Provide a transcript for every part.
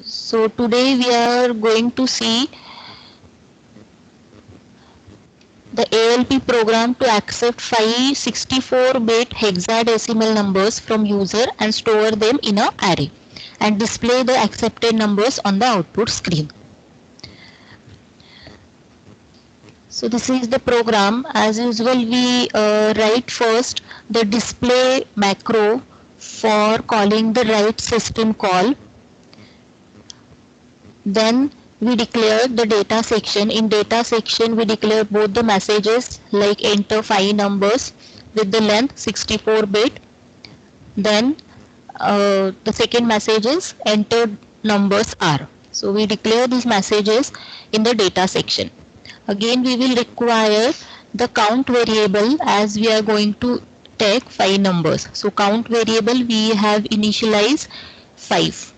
So today we are going to see the ALP program to accept 564-bit hexadecimal numbers from user and store them in an array and display the accepted numbers on the output screen. So this is the program. As usual, we write first the display macro for calling the write system call. Then we declare the data section. In data section, we declare both the messages like enter 5 numbers with the length 64-bit. Then the second message is enter numbers are. So we declare these messages in the data section. Again, we will require the count variable as we are going to take 5 numbers. So count variable we have initialized 5.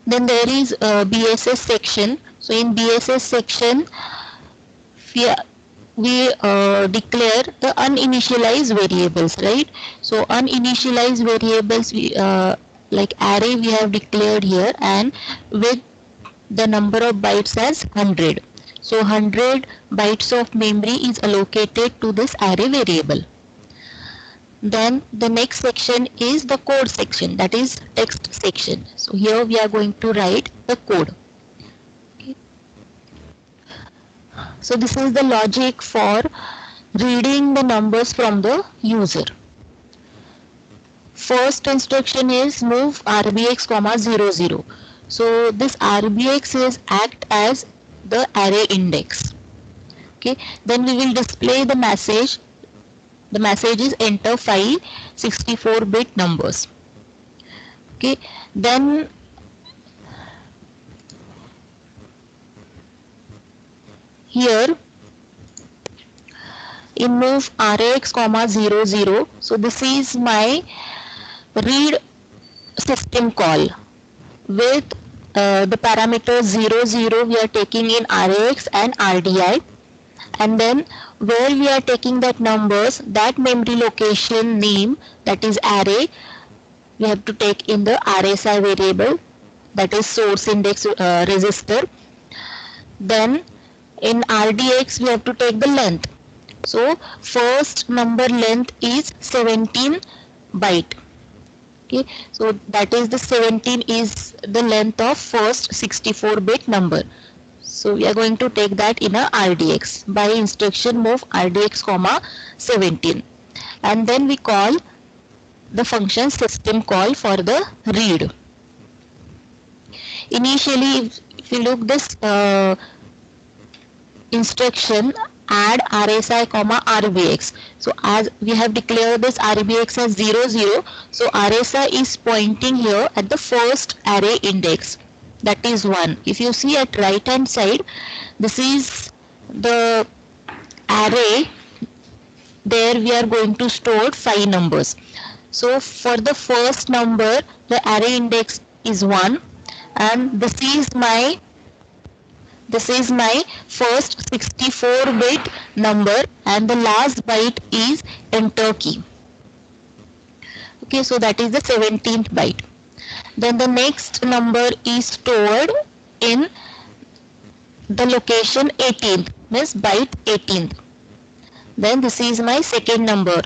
Then there is a BSS section. So in BSS section, we declare the uninitialized variables, right? So uninitialized variables, like array we have declared here, and with the number of bytes as 100. So 100 bytes of memory is allocated to this array variable. Then the next section is the code section, that is text section. So here we are going to write the code. Okay. So this is the logic for reading the numbers from the user. First instruction is move rbx, 00. So this rbx is act as the array index. Okay. Then we will display the message. The message is enter 5 64-bit numbers. Okay. Then here in move rx, 00. So this is my read system call with the parameters 00 we are taking in rx and rdi, and then where we are taking that numbers, that memory location name, that is array, we have to take in the RSI variable, that is source index register. Then in RDX we have to take the length. So first number length is 17 byte. Okay, so that is the 17 is the length of first 64-bit number. So we are going to take that in a RDX by instruction move RDX, 17, and then we call the function system call for the read. Initially, if you look this instruction add RSI, RBX. So as we have declared this RBX as 00, so RSI is pointing here at the first array index, that is 1. If you see at right hand side, this is the array, there we are going to store 5 numbers. So for the first number the array index is 1, and this is my first 64-bit number, and the last byte is enter key. Okay, so that is the 17th byte. Then the next number is stored in the location 18th, means byte 18th. Then this is my second number,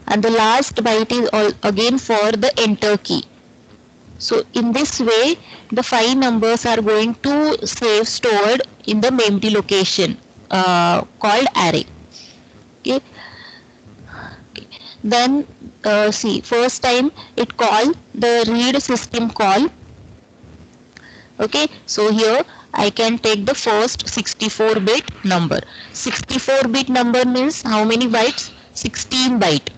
and the last byte is again for the enter key. So in this way the 5 numbers are going to save stored in the memory location called array. Okay. Then see, first time it called the read system call. Okay, so here I can take the first 64-bit number. 64-bit number means how many bytes? 16 byte.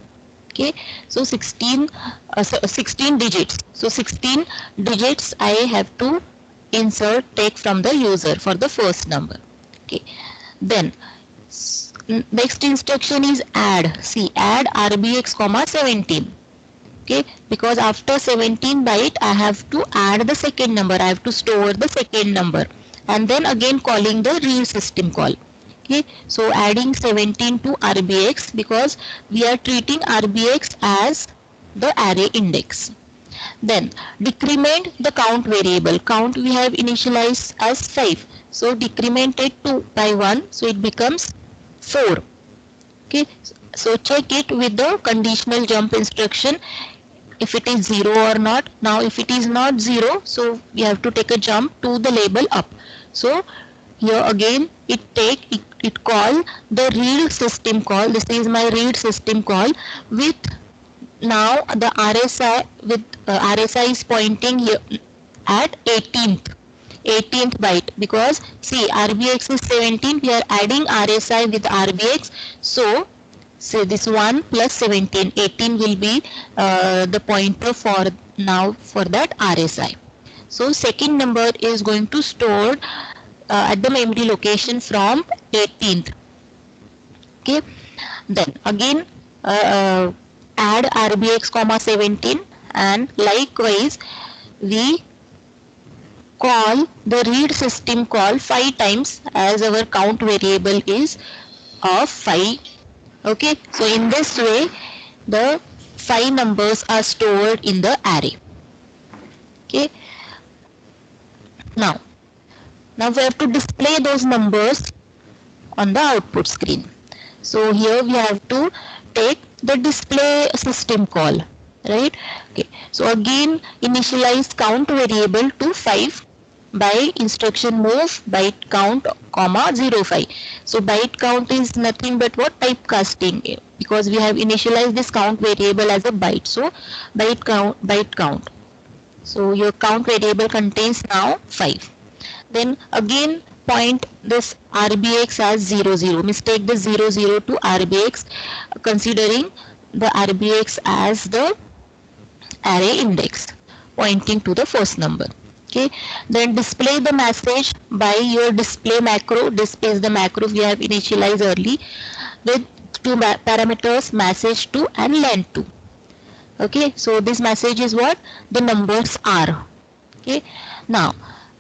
Okay, so 16 digits. So 16 digits I have to take from the user for the first number. Okay, then next instruction is add. See, add rbx, 17. Okay, because after 17 byte I have to add the second number, I have to store the second number, and then again calling the read system call. Okay, so adding 17 to rbx because we are treating rbx as the array index. Then decrement the count variable. Count we have initialized as 5. So decrement it by 1. So it becomes 4. Okay. So check it with the conditional jump instruction if it is 0 or not. Now if it is not 0, so we have to take a jump to the label up. So here again it call the read system call. This is my read system call with now the RSI with RSI is pointing here at 18th byte, because see RBX is 17, we are adding RSI with RBX, so say this 1 plus 17, 18 will be the pointer for now for that RSI. So second number is going to store at the memory location from 18th. Okay, then again add RBX comma 17, and likewise we call the read system call 5 times as our count variable is of 5. Okay, so in this way the 5 numbers are stored in the array. Okay, now we have to display those numbers on the output screen. So here we have to take the display system call, right? Okay, so again initialize count variable to 5 by instruction move byte count comma 05. So byte count is nothing but what? Typecasting, because we have initialized this count variable as a byte. So byte count. So your count variable contains now 5. Then again point this RBX as 00. Mistake the 00 to RBX, considering the RBX as the array index pointing to the first number. Okay, then display the message by your display macro. Display is the macro we have initialized early with 2 parameters, message 2 and length 2. Okay, so this message is what? The numbers are. Okay, now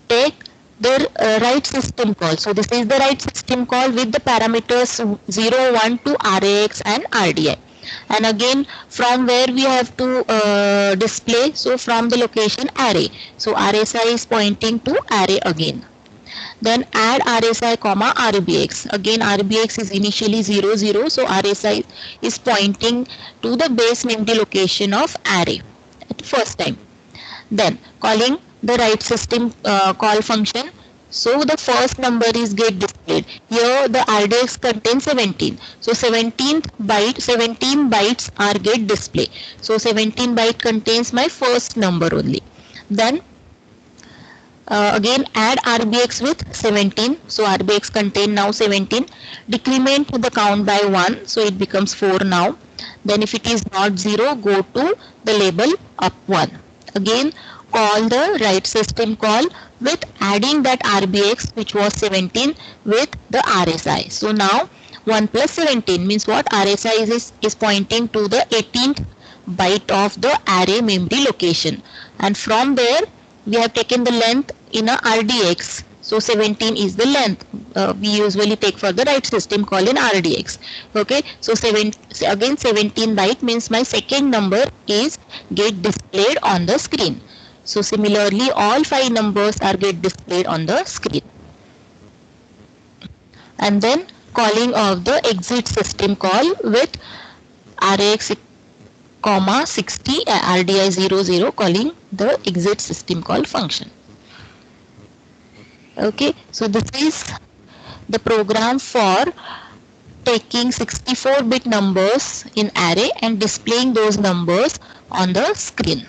take the write system call. So this is the write system call with the parameters 0, 1 to RAX and RDI. And again from where we have to display, so from the location array. So RSI is pointing to array again. Then add RSI comma RBX. Again RBX is initially 00, so RSI is pointing to the base memory location of array at first time. Then calling the write system call function. So the first number is get displayed. Here the RDX contains 17. So 17 bytes are get display. So 17 byte contains my first number only. Then again add RBX with 17. So RBX contain now 17. Decrement the count by 1. So it becomes 4 now. Then if it is not 0, go to the label up 1. Again call the write system call with adding that RBX which was 17 with the RSI. So now 1 plus 17 means what? RSI is pointing to the 18th byte of the array memory location, and from there we have taken the length in a RDX. So 17 is the length we usually take for the write system call in RDX. Okay, so again 17 byte means my second number is get displayed on the screen. So similarly all 5 numbers are get displayed on the screen. And then calling of the exit system call with RAX comma 60 RDI 00, calling the exit system call function. Okay, so this is the program for taking 64-bit numbers in array and displaying those numbers on the screen.